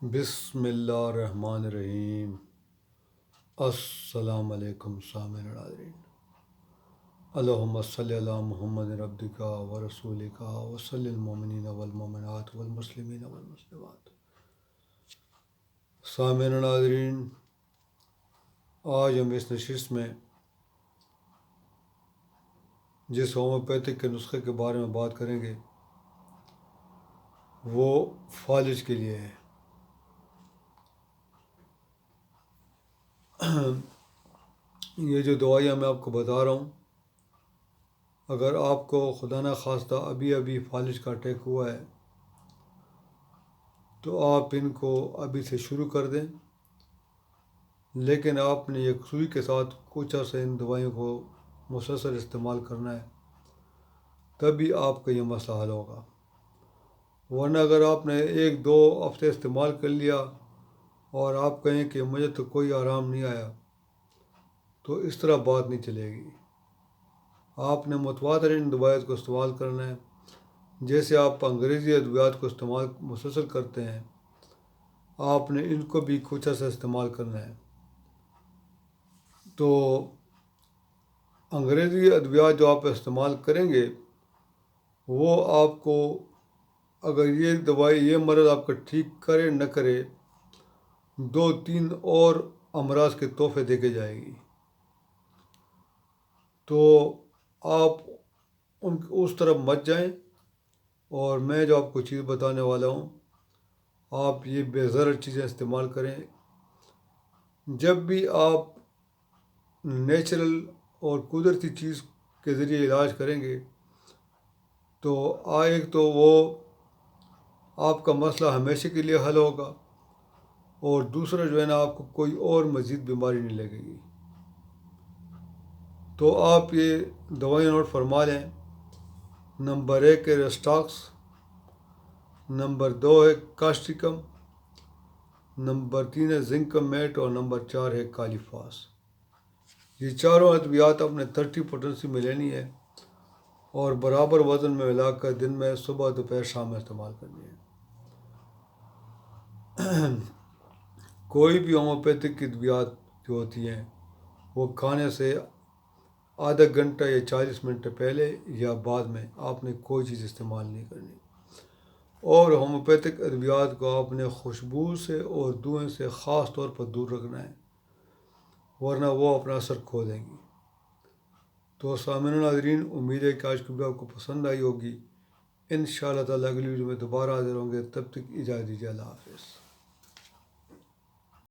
بسم اللہ الرحمن الرحیم۔ السلام علیکم سامعین ناظرین، اللہم صلی علی محمد عبدک و رسولک وصلی المؤمنین والمؤمنات والمسلمین والمسلمات۔ سامعین ناظرین، آج ہم اس نشست میں جس ہومیوپیتھک کے نسخے کے بارے میں بات کریں گے وہ فالج کے لیے ہے۔ یہ جو دوائیاں میں آپ کو بتا رہا ہوں، اگر آپ کو خدا نہ خواستہ ابھی فالج کا اٹیک ہوا ہے تو آپ ان کو ابھی سے شروع کر دیں، لیکن آپ نے ایک سوئی کے ساتھ کچھ عرصہ ان دوائیوں کو مسلسل استعمال کرنا ہے، تبھی آپ کا یہ مسئلہ حل ہوگا۔ ورنہ اگر آپ نے 1-2 ہفتے استعمال کر لیا اور آپ کہیں کہ مجھے تو کوئی آرام نہیں آیا، تو اس طرح بات نہیں چلے گی۔ آپ نے متواتر ان دوائیوں کو استعمال کرنا ہے، جیسے آپ انگریزی ادویات کو استعمال مسلسل کرتے ہیں، آپ نے ان کو بھی کچھ عرصہ استعمال کرنا ہے۔ تو انگریزی ادویات جو آپ استعمال کریں گے وہ آپ کو، اگر یہ دوائی یہ مرض آپ کا ٹھیک کرے نہ کرے، 2-3 اور امراض کے تحفے دے کے جائے گی۔ تو آپ اس طرف مت جائیں، اور میں جو آپ کو چیز بتانے والا ہوں آپ یہ بے ضرر چیزیں استعمال کریں۔ جب بھی آپ نیچرل اور قدرتی چیز کے ذریعے علاج کریں گے تو ایک تو وہ آپ کا مسئلہ ہمیشہ کے لیے حل ہوگا، اور دوسرا جو ہے نا آپ کو کوئی اور مزید بیماری نہیں لگے گی۔ تو آپ یہ دوائیں نوٹ فرما لیں۔ نمبر 1 ہے ریسٹاکس، نمبر 2 ہے کاسٹیکم، نمبر 3 ہے زنکم میٹ، اور نمبر 4 ہے کالیفاس۔ یہ چاروں ادویات اپنے 30 پوٹنسی میں لینی ہے اور برابر وزن میں ملا کر دن میں صبح دوپہر شام میں استعمال کرنی ہے۔ کوئی بھی ہومیوپیتھک ادویات جو ہوتی ہیں وہ کھانے سے آدھا گھنٹہ یا 40 منٹ پہلے یا بعد میں آپ نے کوئی چیز استعمال نہیں کرنی، اور ہومیوپیتھک ادویات کو آپ نے خوشبو سے اور دھوئیں سے خاص طور پر دور رکھنا ہے، ورنہ وہ اپنا اثر کھو دیں گی۔ تو سامعین ناظرین، امید ہے کہ آج کی ویڈیو آپ کو پسند آئی ہوگی۔ انشاءاللہ تعالیٰ اگلی ویڈیو میں دوبارہ حاضر ہوں گے، تب تک اجازت دیجیے۔ اللہ حافظ۔